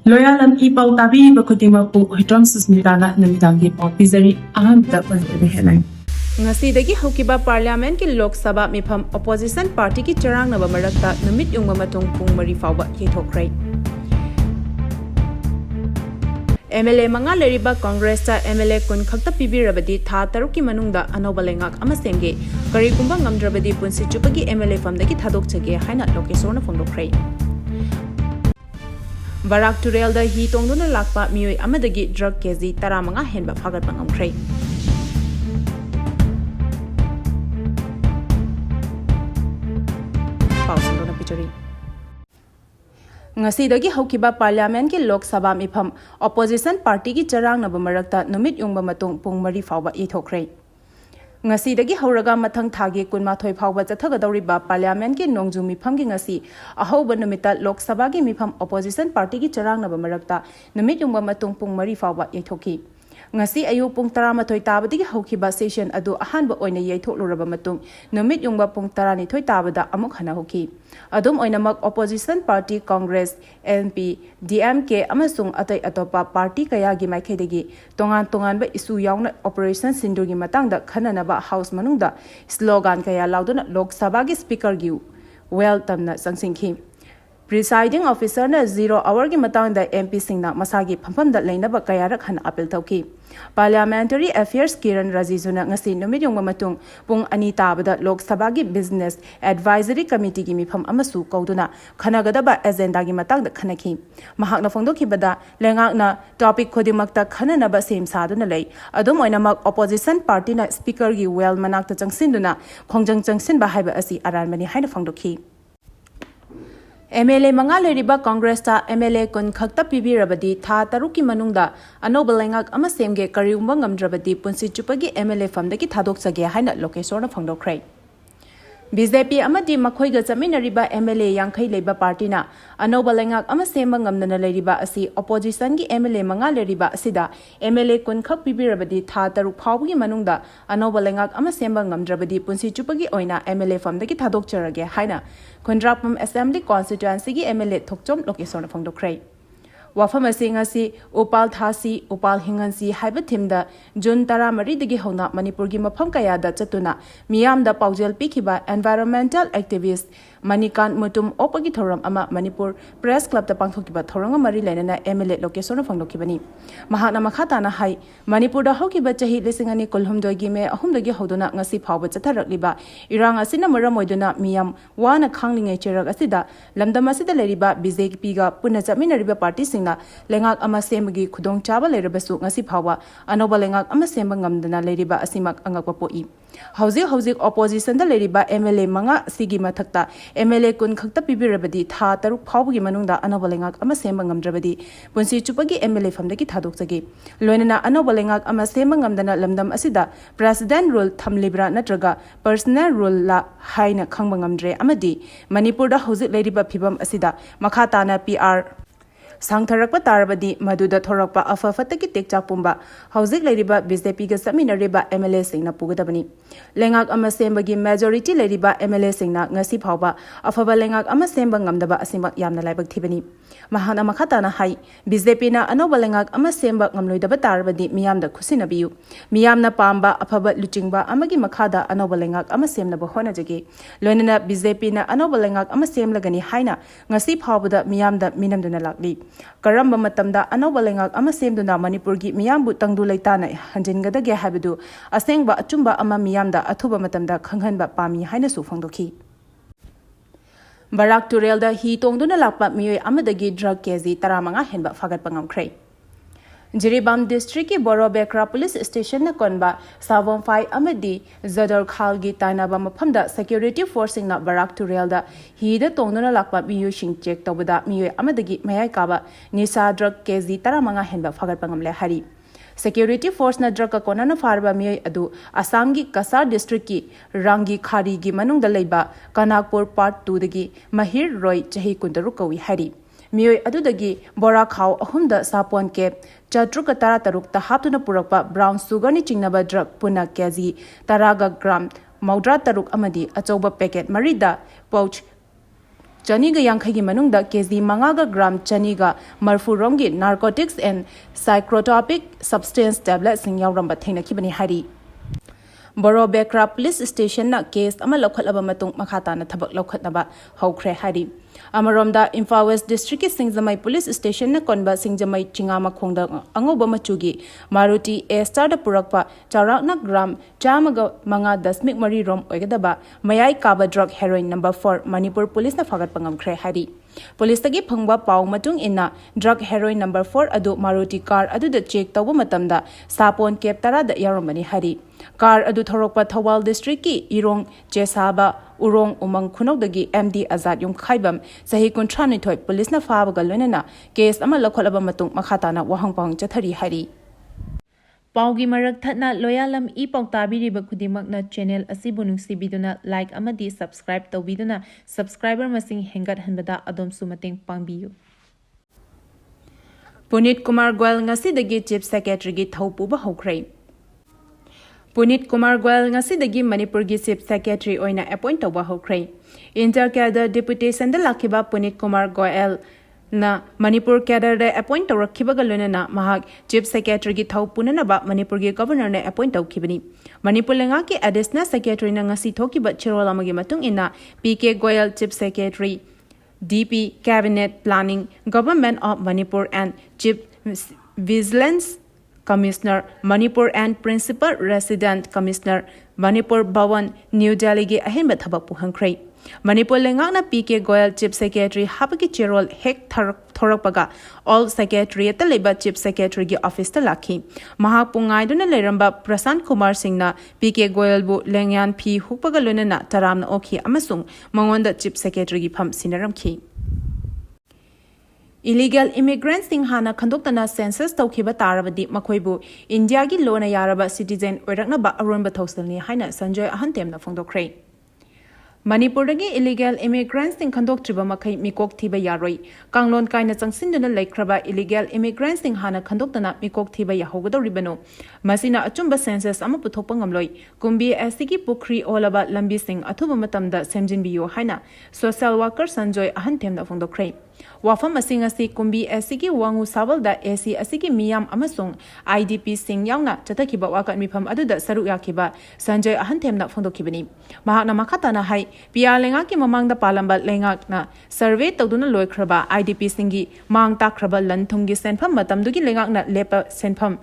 Loyalam E-PAO tabi bakudima po hitram susmitana namitangi po pizari aham da pantabi headline. Ngasidagi haukiba parliament ki Lok Sabha Meepham opposition party ki charang naba marakta numit yung mamatong Pung mari Phao Yeithokhre. MLA mga leriba Congress ta MLA kun Khakta pibirabadi tha taruk ki manungda anoba lengak ama Semge karigumba ngamdrabadi punsi chupagi MLA famdagi thadok chage haina lokesorna phongdokhre. Barak Turel da hi tongduna lakpa miyoi amadagi drug kezi taramanga henba phagat pangamkhre. Ngasidagi haukiba parliament ki Lok Sabha Meepham opposition party ki charang naba marakta numit yungba matung Pung mari Phao Yeithokhre. Ngasidagi hauraga mathang thagi kunmathoi phawba chathagadawriba parliament ki nongju Meepham gi ngasi ahoba numita Lok Sabha gi Meepham opposition party ki charang naba marakta numit yungba matung Pung mari Phao Yeithokhi. Ngasi ayu pung 13 tabadagi haukiba session adu ahanba oina yeithokhluraba matung numit yungba pung 12 tabada amuk hana hoki adum oinamak opposition party Congress NP DMK amasung atai atopa party kaya gi maikhedagi tongan ba isu yauna operation sindur gi matangda khananaba house manungda slogan kaya lauduna Lok Sabha gi speaker gi well tamna sangsingkhi Presiding officer na 0 hour gi matangda MP singna masagi phampamda leinaba kayarak han appeal tawki Parliamentary Affairs Kiran Razizuna ngasi numit yongba matung pung ani tabada Lok Sabha gi Business Advisory Committee gi Meepham amasu kauduna khanagadaba agenda gi matangda khanaki mahakna phongdokhibada lengakna topic khodimakta khananaba sem saduna lei adum oinamak opposition party na speaker gi well manakta changsinduna khongjang changsin ba haiba asi aranmani haina phongdokhi MLA mga leriba Congress ta MLA kun Khakta pibirabadi tha taruki manungda anoba lengak ama Semge kariumba ngamdrabadi punsi chupagi MLA famdagi thadok chage haina lokesorna phongdokhre BJP amadi makhoiga chaminariba MLA yangkhai leiba party na anoba lengak ama semba ngamnana leriba asi opposition gi MLA mga leriba asida MLA kun khak pibirabadi tha taruk phawgi manungda anoba lengak ama semba ngamdrabadi punsi chupagi oina MLA famdagi thadok charage haina Kondrapam Assembly Constituency gi MLA thokchom lokesorna phongdokhre Wafam asi Upal Thasi Upal Hingansi haiba thimda June 13 dagi hona Manipur gi mafam kayada chatuna miyamda paujel pikhiba environmental activist Manikan Mutum opagi thoram ama Manipur Press Club ta pangthokiba thoranga mari lainana MLA location phangdokhibani mahana makhata na hai Manipur da hokiba chahi lisingani kolhumdoi gi me ahumdagi hoduna ngasi phawba chatharakliba irang asina maramoiduna miyam wana khanglingai cherak asida lamdam asida leriba BJP ga punna chaminariba party singna lengak ama semgi khudong chaba lerabasu ngasi phawba anoba lengak ama semba ngamdana leriba asimak angakwa poi hauzik opposition da leriba MLA manga sigi mathakta MLA kun Khakta pibirabadi tha taruk phawgi manungda anoba lengak ama semba ngamdrabadi punsi chupagi MLA famdagi thadok chage loinana anoba lengak ama semba ngamdana lamdam asida president rule thamlibra natraga personal rule la haina khangba ngamdre amadi Manipur da hauzik leriba phibam asida makhatana PR Sangtharakpa tarabadi maduda thorakpa afafataki tekchak pumba hauzik leriba BJP ga saminariba MLA singna pugadabani lengak ama sembagi majority leriba MLA singna ngasi phawba afaba lengak ama semba ngamdaba asimak yamna laibak thibani mahana makhatana hai BJP na anoba lengak ama semba ngamloidaba tarabadi miyamda khusinabiyu miyamna pamba afaba luchingba amagi makhada anoba lengak ama semna ba honajage loinana BJP na anoba lengak ama semlagani haina ngasi phawbada miyamda minamduna lakli Karamba matamda anoba lengak ama semduna Manipur gi miyambu tangdu leitana hanjingadage habadu asengba achumba ama miyamda athuba matamda khanghanba pami haina su phangdokhi Barak Turel da hi tongduna lakpa miyoi amadagi drug kezi taramanga henba phagat pangamkhre Jiribam district ki Boro Bekra police station na konba Savon Phai amadi Zadar Khal gi tainaba mafamda security forcing na Barak Turel da hi da tongduna lakpa miyu sing check tobada miyu amadagi mayai kaba nisa drug kezi taramanga henba phagat pangamle hari Security force na drug ka kona na farba miyai adu Asamgi Kasar district ki Rangi Khari gi manungda leiba Kanakpur part 2 dagi Mahir Roy chahi kundaru kawi hari Miyoi adudagi Bora Khao ahumda sapon ke Chatruka tara tarukta haptuna purakpa brown sugar ni chingnaba drug puna kezi taraga gram maudra taruk amadi achoba packet marida pouch Chaniga Yankagi Manunda Kezi Mangaga Gram Chaniga Marfurongi Narcotics and Psychotropic Substance Tablets in Yauramba Tina Kibani Hari. Boro Bekra Police Station na case ama lokhatlaba matung makhata na thabak lokhatnaba haukhre hari. Amaromda Imphal West District Singjamai Police Station na konba Singjamai Chingama Khongda angoba machugi Maruti A Star da purakpa charakna gram chamaga manga dasmik mari rom oigadaba mayai kaba drug heroin number 4 Manipur Police na fagat pangamkhre hari. Police tagi phangba pau matung inna drug heroin number 4 adu Maruti car adu da check tawba matamda sapon kep tara da yaromani hari. Car adu thorokpa Thawal District ki Irong Chesaba Urong Umang Khunokdagi MD Azad Yung Khaibam sahi kuntrani thoi police na fabaga loinana case ama lokholaba matung makhata na wahangpang chathari hari. Paugi marak thatna Loyalam E-PAO tabiriba khudimakna channel asibu nungsibiduna like amadi subscribe tawbiduna subscriber masing hengat hanbada adom sumateng pangbiyu. Punit Kumar Goyal ngasidagi Chief Secretary gi thaupuba haukhre. Punit Kumar Goyal ngasidagi Manipur gi Chief Secretary oina appoint tawba haukhre. Inter-cadre deputation da lakiba Punit Kumar Goyal na Manipur cadre de appoint tawrakhibaga loinana mahak Chief Secretary gi thau punanaba Manipur gi governor ne appoint tawkhibani. Manipur lenga ki additional secretary na ngasi thokiba Chirolama gi matung ina PK Goyal Chief Secretary DP Cabinet Planning Government of Manipur and Chief Vigilance Commissioner Manipur and Principal Resident Commissioner Manipur Bhawan New Delhi gi ahenba thabak puhangkhre. Manipur lengakna PK Goyal Chief Secretary hapaki cherol hek thorakpaga all secretary ta leba Chief Secretary gi office ta lakhi. Mahak pungai duna leramba Prasant Kumar Singh na PK Goyal bu lengyan phi hukpaga lonana taramna okhi amasung mangonda Chief Secretary gi pham sinaramkhi. Illegal immigrants sing hana khandoktana census tawkhiba tarabadi makhoibu India gi lona yaraba citizen oiraknaba aronba thausalni haina Sanjay Ahantemna phongdokhre. Manipuragi illegal immigrants sing khandoktriba makhai mikok thiba yaroi kanglon kaina changsinduna laikhraba illegal immigrants sing hana khandoktana mikok thiba yahogadoribano masina achumba census ama puthokpa ngamloi kumbi asigi pukri olaba lambi sing athuba matamda semjinbiyo haina social worker Sanjay Ahantemna phongdokhre. Wafam asing asi kumbi asigi wangu sabalda AC asigi miyam amasung IDP sing yauna chatakhiba wakat Meepham aduda saruk yakhiba Sanjay Ahantemna phongdokhibani. Mahakna makhatana hai PR lenga ki mamangda palamba lenga na survey tawduna loikraba IDP singi mang takraba lanthumgi senpham matamdugi lenga na lepa senpham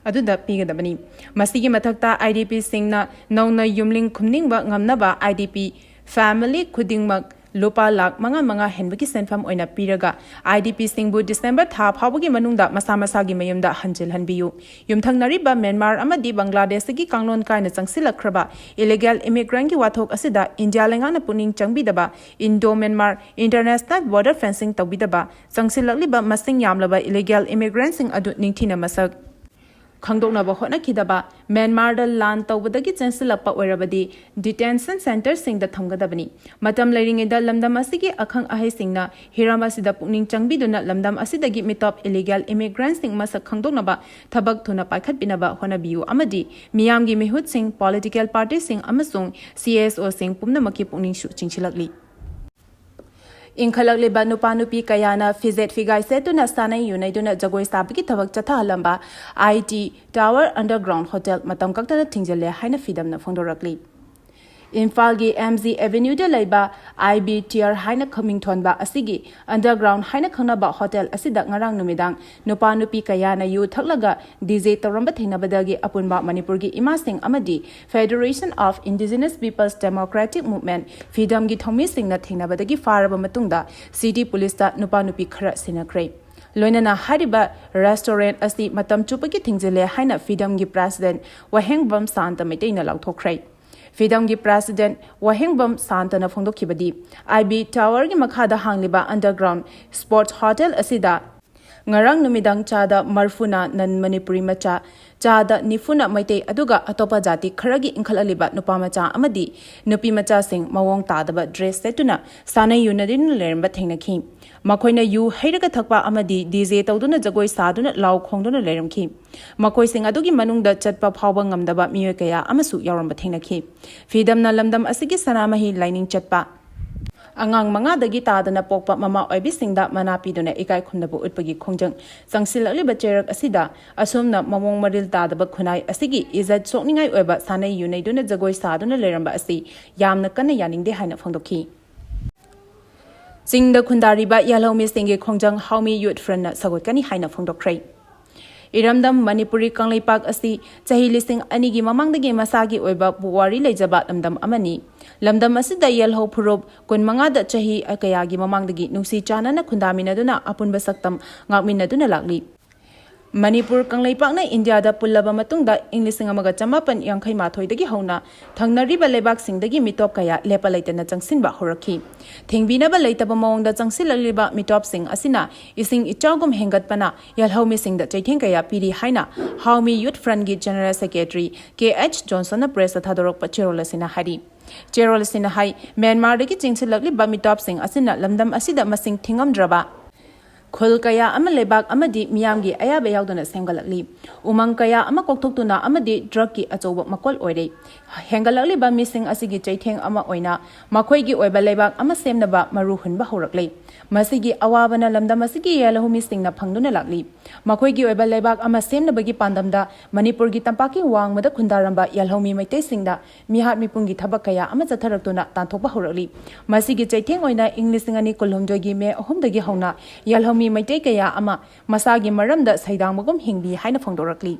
aduda pigadabani. Masigi mathakta IDP singna nauna yumling khumningba ngamnaba IDP family khudingmak Lupa lak manga henbaki senfam oina piraga IDP singbu December tha phawagi manungda masa-masagi mayumda hanjil hanbiyu yumthang nariba Myanmar amadi Bangladesh gi kanglon kaina changsilakraba illegal immigrant gi wathok asida India lengana puning changbidaba Indo Myanmar international border fencing tawbidaba changsilakliba masing yamlaba illegal immigrants sing adu ningthina masak khangdoknaba hotnakhidaba Myanmar da lan tawbadagi chansilakpa oirabadi detention center singda thamgadabani matam leiringeda lamdam asigi akhang ahai singna hirama sida pukning changbiduna lamdam asidagi mitop illegal immigrants sing masak khangdoknaba thabak thuna paikhatbinaba honabiu amadi miyamgi mihut sing political party sing amasung CSO sing pumnamaki pukning shu chingchilakli Inkhalak liba nupa nupi kayana fizet figai setuna sanai yunaiduna jagoi sabiki thabak chatha halamba IT Tower Underground Hotel matam kaktana thingjale haina fidamna phongdorakli Imphal gi MZ Avenue de laiba IBTR haina coming thonba asigi underground haina khanaba hotel asida ngarang numidang nupa nupi kayana yu thaklaga DJ toramba thinabadagi apunba Manipur gi Ima Singh amadi Federation of Indigenous Peoples Democratic Movement Freedom gi thomi singna thinabadagi faraba matungda city police ta nupa nupi khara sinakre Loinana hariba restaurant asi matam chupagi thingjale haina Freedom gi president Wahengbam Santa Maitaina lauthokre Freedom gi president Wahengbam Santana phongdokhibadi IB Tower gi makhada hangliba underground sports hotel asida ngarang numidang chada marfuna nan Manipuri macha chada nifuna maitei aduga atopa jati kharagi inkhalaliba nupa macha amadi nupi macha sing mawong tadaba dress setuna sanai yunadin leramba thengnakhi makoina yu heiraga thakpa amadi DJ tawduna jagoi saduna law khongduna leramkhi makoi sing adugi manungda chatpa phawba ngamdaba miyoy kaya amasu yauramba thengnakhi Freedom na lamdam asigi sanamahi lining chatpa Angang mangadagi tadana pokpa mama oibisingda mana piduna ikai khundabu utpagi khongjang sangsilakli bacherak asida asomna mamong maril tadaba khunai asigi izat sokningai oiba sanai yunaiduna jagoi saduna leramba asi yamna kanna yaningde haina phangdokhi Singda khundariba yalhomi singge khongjang haumi youth friend na sagotkani haina phangdokhrai Iramdam Manipuri Kanglaipak asi chahi lising anigi mamangdagi masagi oiba buwari leijaba lamdam amani lamdam asida yelho phurop kun mangada chahi akayagi mamangdagi nungsi chanana khundaminaduna apunba saktam ngakminaduna lakli Manipur Kanglaipak na India da pullaba matungda Englising amaga chamapan yangkhai mathoidagi hauna thangnariba lebak singdagi mitop kaya lepa leitana changsinba horakhi thingbinaba leitaba mawngda changsilaliba mitop sing asina ising ichagum hengatpana yalhomi singda chaitheng kaya piri haina Haumi Youth Front gi General Secretary KH Johnson na press thadorok pacherolasina hari Cherolasina hai Myanmar dagi chingsilakli ba mitop sing asina lamdam asida masing thingamdraba Khul kaya ama lebak amadi miyamgi ayaba yauduna semgalakli umang kaya ama kokthokuna amadi drug ki achoba makol oire hengalakli ba missing asigi chaitheng ama oina makhoi gi oiba lebak ama semnaba maru hunba horakle masigi awabana lamdam asigi yalahumi singna phangduna lakli makhoi gi oiba lebak ama semnabagi pandamda Manipur gi tampaki wangmada khundaramba yalahumi maitei singda mihat mipungi thabak kaya ama chatharaktuna tanthokba horakli masigi chaitheng oina Englishing ani kulhumdoi gi me ahumdagi hauna yalahumi Maitei kaya ama masagi maramda saidangmagum hingbi haina phangdorakli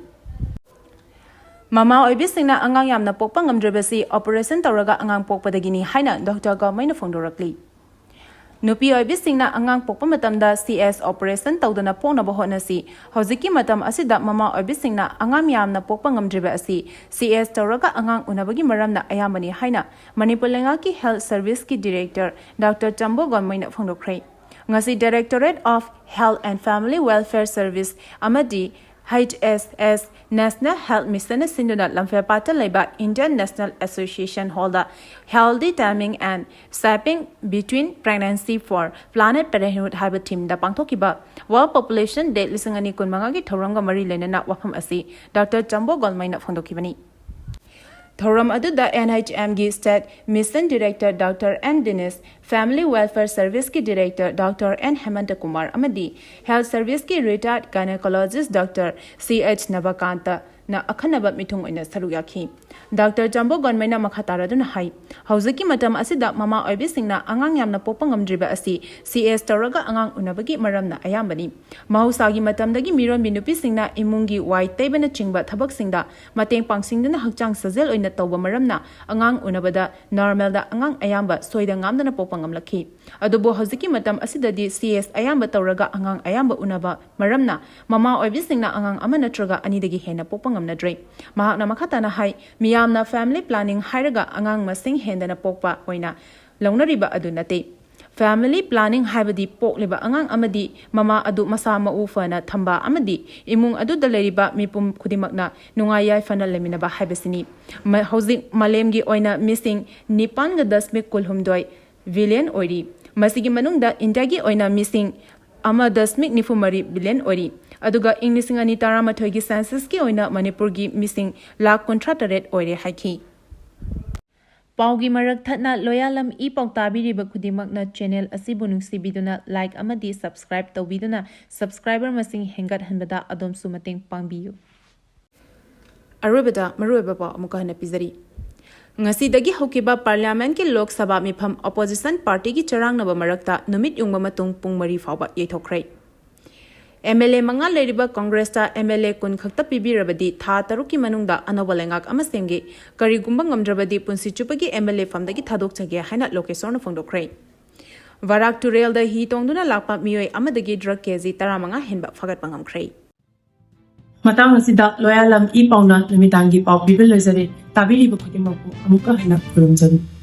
Mama oibisingna angang yamna pokpa ngamdrebasi operation tawraga angang pokpadagini haina Dr. Gawmaina phangdorakli Nupi oibisingna angang pokpa matamda CS operation tawdana pongnaba hotnasi hojiki matam asida mama oibisingna angang yamna pokpa ngamdreba asi CS tawraga angang unabagi maramna ayamani haina Manipur lengaki Health Service ki Director Dr. Chambo Gawmaina phangdokrai Ngasi Directorate of Health and Family Welfare Service Amadi HSS National Health Mission Sinduna Lamphia Pata Leba Indian National Association holder Healthy Timing and Sapping Between Pregnancy for Planet Parenthood Hybrid Team da Pangthokiba World Population Day Lisangani Kunmangagi Thoranga Mari Lenana Wafam Asi Dr. Chambo Gawmaina Phangdokibani Thoram aduda NHM gi State Mission Director Dr. N. Dennis, Family Welfare Service ki Director Dr. N. Hemanta Kumar Amadi, Health Service ki Retired Gynecologist Dr. C.H. Navakanta na akhanaba mithung oina saruyakhi. Dr. Chambo Gawmaina makataraduna hai. Hauzaki matam asida mama oibisingna angang yamna pokpa ngamdriba asi CS tawraga angang unabagi maramna ayambani. Mahusagi matamdagi miron binupisingna imungi wai taibana chingba thabaksingda mateng pangsingdana hakchang sajel oina tawba maramna angang unabada normal da angang ayamba soida ngamdana pokpa ngamlakhi. Adubo hauzaki matam asidadi CS ayamba tawraga angang ayamba unaba maramna mama oibisingna angang ama natraga anidagi hena pokpa ngamnadre. Mahakna makhatana hai miyamna family planning hairaga angang masing hendana pokpa oina launariba adu nate family planning haibadi pokliba angang amadi mama adu masa mau fana thamba amadi imung adu daleriba mipum khudimakna nungayai fana leminaba haibasini housing malemgi oina missing nipan ga 10.2 billion oiri masigi manungda indiagi oina missing ama 10.9 billion oiri aduga Englishing ani taramathoi gi census ki oina Manipur gi missing lakh 38 oire haiki Pau gi marak thatna Loyalam E-PAO tabiriba khudimakna channel asibu nungsibiduna like amadi subscribe tawbiduna subscriber masing hengat hanbada adom sumateng pangbiyu Arubada marueba pa amuka hana pizari Ngasi dagi hokiba parliament ki Lok Sabha Meepham opposition party ki charangnaba marakta numit yungba matung Pung mari fawba Yeithokhre MLA manga leriba Congress ta MLA kun Khakta pibirabadi tha taruki manungda anoba lengak ama semge karigumba ngamdrabadi punsi chupagi MLA famdagi thadok chage haina location phongdokhre Varak to rail da hi tongduna lakpa miyoi amadagi drug kg 15 henba fagat pangamkhre Matang asida Loyalam E-PAO na namitangi pau bibil lezare tabiri bakhuti mapu amuka hina kurumjani